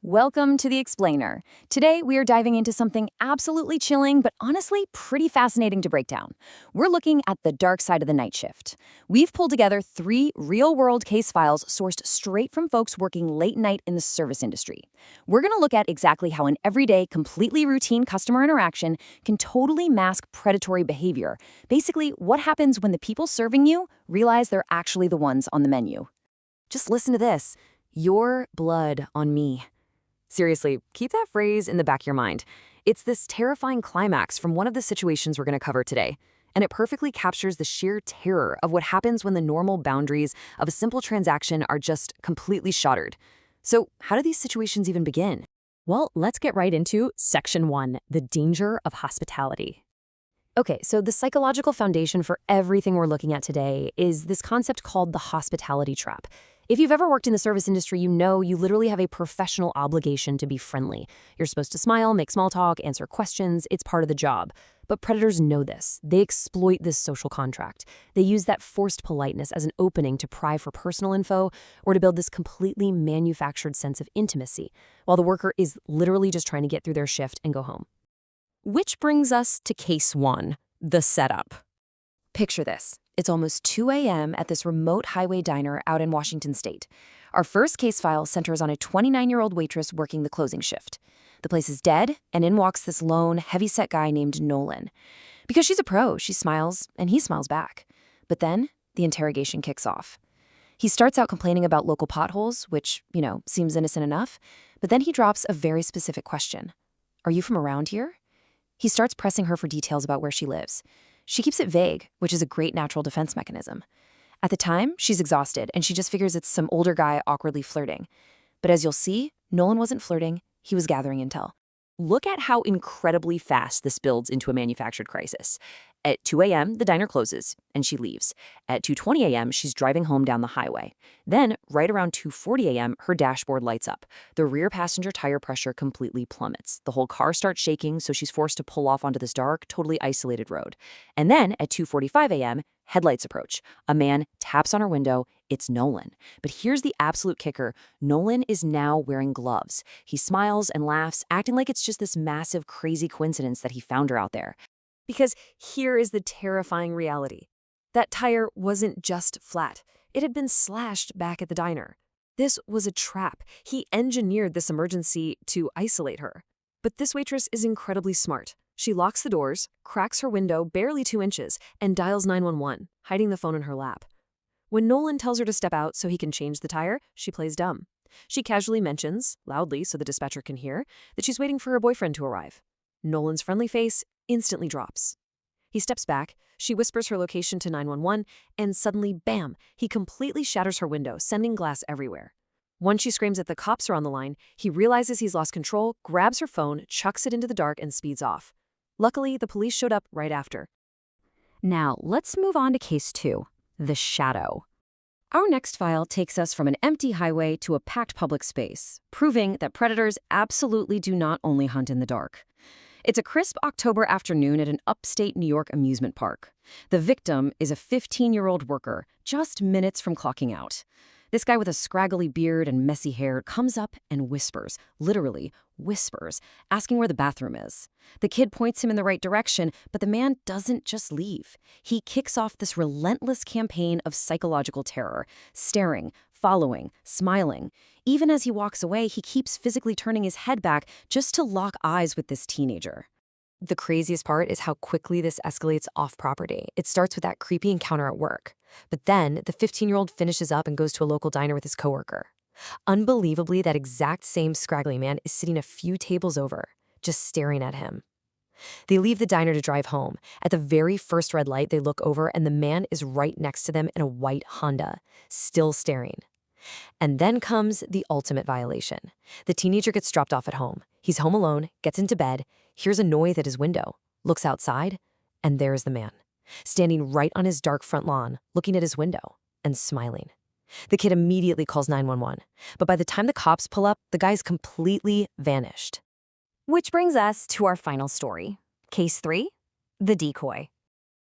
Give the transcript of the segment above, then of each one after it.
Welcome to The Explainer. Today, we are diving into something absolutely chilling, but honestly pretty fascinating to break down. We're looking at the dark side of the night shift. We've pulled together 3 real-world case files sourced straight from folks working late night in the service industry. We're going to look at exactly how an everyday, completely routine customer interaction can totally mask predatory behavior. Basically, what happens when the people serving you realize they're actually the ones on the menu. Just listen to this. Your blood on me. Seriously, keep that phrase in the back of your mind. It's this terrifying climax from one of the situations we're going to cover today, and it perfectly captures the sheer terror of what happens when the normal boundaries of a simple transaction are just completely shattered. So, how do these situations even begin? Well, let's get right into Section 1, the danger of hospitality. Okay, so the psychological foundation for everything we're looking at today is this concept called the hospitality trap. If you've ever worked in the service industry, you know you literally have a professional obligation to be friendly. You're supposed to smile, make small talk, answer questions. It's part of the job. But predators know this. They exploit this social contract. They use that forced politeness as an opening to pry for personal info or to build this completely manufactured sense of intimacy, while the worker is literally just trying to get through their shift and go home. Which brings us to Case 1, the setup. Picture this. It's almost 2 a.m. at this remote highway diner out in Washington state. Our first case file centers on a 29-year-old waitress working the closing shift. The place is dead, and in walks this lone, heavy-set guy named Nolan. Because she's a pro, she smiles, and he smiles back. But then, the interrogation kicks off. He starts out complaining about local potholes, which, seems innocent enough. But then he drops a very specific question. Are you from around here? He starts pressing her for details about where she lives. She keeps it vague, which is a great natural defense mechanism. At the time, she's exhausted, and she just figures it's some older guy awkwardly flirting. But as you'll see, Nolan wasn't flirting, he was gathering intel. Look at how incredibly fast this builds into a manufactured crisis. At 2 a.m., the diner closes, and she leaves. At 2:20 a.m., she's driving home down the highway. Then, right around 2:40 a.m., her dashboard lights up. The rear passenger tire pressure completely plummets. The whole car starts shaking, so she's forced to pull off onto this dark, totally isolated road. And then, at 2:45 a.m., headlights approach. A man taps on her window. It's Nolan. But here's the absolute kicker. Nolan is now wearing gloves. He smiles and laughs, acting like it's just this massive, crazy coincidence that he found her out there. Because here is the terrifying reality. That tire wasn't just flat. It had been slashed back at the diner. This was a trap. He engineered this emergency to isolate her. But this waitress is incredibly smart. She locks the doors, cracks her window barely 2 inches, and dials 911, hiding the phone in her lap. When Nolan tells her to step out so he can change the tire, she plays dumb. She casually mentions, loudly so the dispatcher can hear, that she's waiting for her boyfriend to arrive. Nolan's friendly face instantly drops. He steps back, she whispers her location to 911, and suddenly, bam, he completely shatters her window, sending glass everywhere. Once she screams that the cops are on the line, he realizes he's lost control, grabs her phone, chucks it into the dark, and speeds off. Luckily, the police showed up right after. Now, let's move on to Case 2, the shadow. Our next file takes us from an empty highway to a packed public space, proving that predators absolutely do not only hunt in the dark. It's a crisp October afternoon at an upstate New York amusement park. The victim is a 15-year-old worker, just minutes from clocking out. This guy with a scraggly beard and messy hair comes up and whispers, literally whispers, asking where the bathroom is. The kid points him in the right direction, but the man doesn't just leave. He kicks off this relentless campaign of psychological terror, staring, following, smiling. Even as he walks away, he keeps physically turning his head back just to lock eyes with this teenager. The craziest part is how quickly this escalates off-property. It starts with that creepy encounter at work. But then, the 15-year-old finishes up and goes to a local diner with his coworker. Unbelievably, that exact same scraggly man is sitting a few tables over, just staring at him. They leave the diner to drive home. At the very first red light, they look over, and the man is right next to them in a white Honda, still staring. And then comes the ultimate violation. The teenager gets dropped off at home. He's home alone, gets into bed, hears a noise at his window, looks outside, and there's the man, standing right on his dark front lawn, looking at his window and smiling. The kid immediately calls 911, but by the time the cops pull up, the guy's completely vanished. Which brings us to our final story. Case 3, the decoy.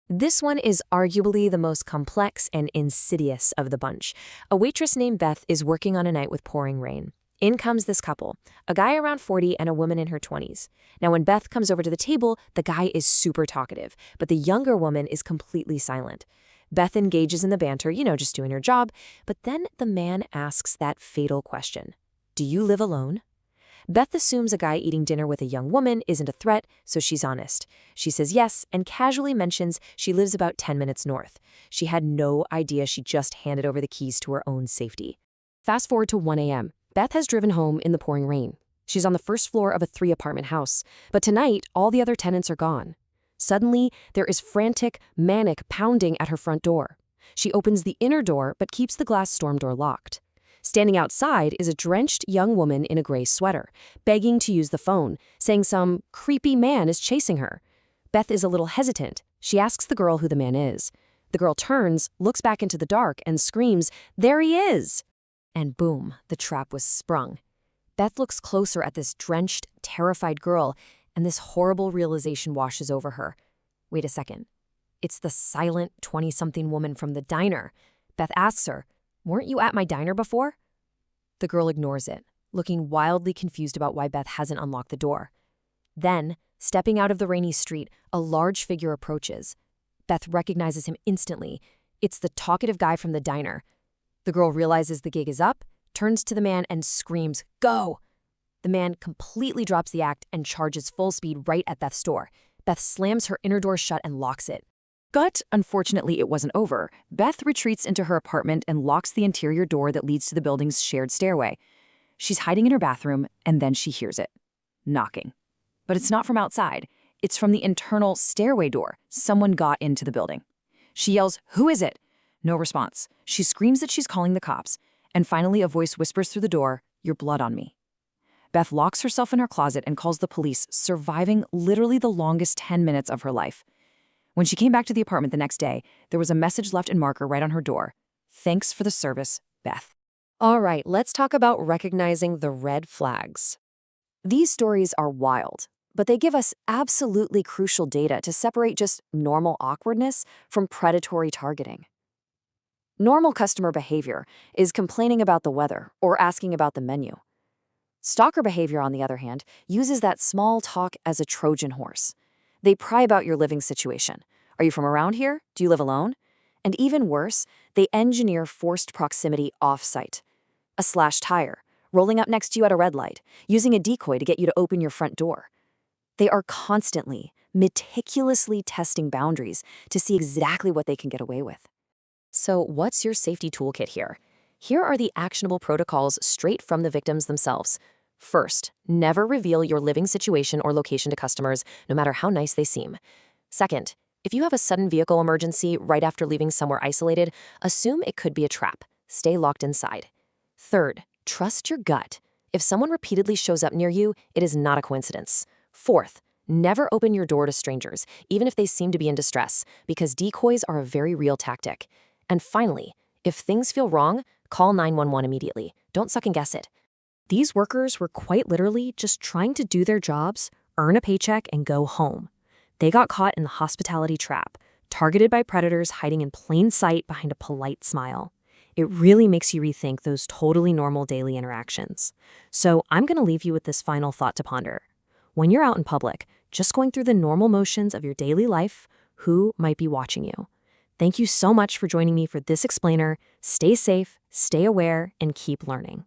This one is arguably the most complex and insidious of the bunch. A waitress named Beth is working on a night with pouring rain. In comes this couple, a guy around 40 and a woman in her 20s. Now, when Beth comes over to the table, the guy is super talkative, but the younger woman is completely silent. Beth engages in the banter, just doing her job, but then the man asks that fatal question. Do you live alone? Beth assumes a guy eating dinner with a young woman isn't a threat, so she's honest. She says yes and casually mentions she lives about 10 minutes north. She had no idea she just handed over the keys to her own safety. Fast forward to 1 a.m. Beth has driven home in the pouring rain. She's on the first floor of a 3-apartment house, but tonight all the other tenants are gone. Suddenly, there is frantic, manic pounding at her front door. She opens the inner door but keeps the glass storm door locked. Standing outside is a drenched young woman in a gray sweater, begging to use the phone, saying some creepy man is chasing her. Beth is a little hesitant. She asks the girl who the man is. The girl turns, looks back into the dark, and screams, "There he is!" And boom, the trap was sprung. Beth looks closer at this drenched, terrified girl, and this horrible realization washes over her. Wait a second. It's the silent 20-something woman from the diner. Beth asks her, "Weren't you at my diner before?" The girl ignores it, looking wildly confused about why Beth hasn't unlocked the door. Then, stepping out of the rainy street, a large figure approaches. Beth recognizes him instantly. It's the talkative guy from the diner. The girl realizes the gig is up, turns to the man and screams, "Go!" The man completely drops the act and charges full speed right at Beth's door. Beth slams her inner door shut and locks it. But, unfortunately, it wasn't over. Beth retreats into her apartment and locks the interior door that leads to the building's shared stairway. She's hiding in her bathroom, and then she hears it. Knocking. But it's not from outside. It's from the internal stairway door. Someone got into the building. She yells, "Who is it?" No response. She screams that she's calling the cops. And finally, a voice whispers through the door, "Your blood on me." Beth locks herself in her closet and calls the police, surviving literally the longest 10 minutes of her life. When she came back to the apartment the next day, there was a message left in marker right on her door. "Thanks for the service, Beth." All right, let's talk about recognizing the red flags. These stories are wild, but they give us absolutely crucial data to separate just normal awkwardness from predatory targeting. Normal customer behavior is complaining about the weather or asking about the menu. Stalker behavior, on the other hand, uses that small talk as a Trojan horse. They pry about your living situation. Are you from around here? Do you live alone? And even worse, they engineer forced proximity off-site. A slashed tire, rolling up next to you at a red light, using a decoy to get you to open your front door. They are constantly, meticulously testing boundaries to see exactly what they can get away with. So what's your safety toolkit here? Here are the actionable protocols straight from the victims themselves. First, never reveal your living situation or location to customers, no matter how nice they seem. Second, if you have a sudden vehicle emergency right after leaving somewhere isolated, assume it could be a trap. Stay locked inside. Third, trust your gut. If someone repeatedly shows up near you, it is not a coincidence. Fourth, never open your door to strangers, even if they seem to be in distress, because decoys are a very real tactic. And finally, if things feel wrong, call 911 immediately. Don't second guess it. These workers were quite literally just trying to do their jobs, earn a paycheck, and go home. They got caught in the hospitality trap, targeted by predators hiding in plain sight behind a polite smile. It really makes you rethink those totally normal daily interactions. So I'm going to leave you with this final thought to ponder. When you're out in public, just going through the normal motions of your daily life, who might be watching you? Thank you so much for joining me for this explainer. Stay safe, stay aware, and keep learning.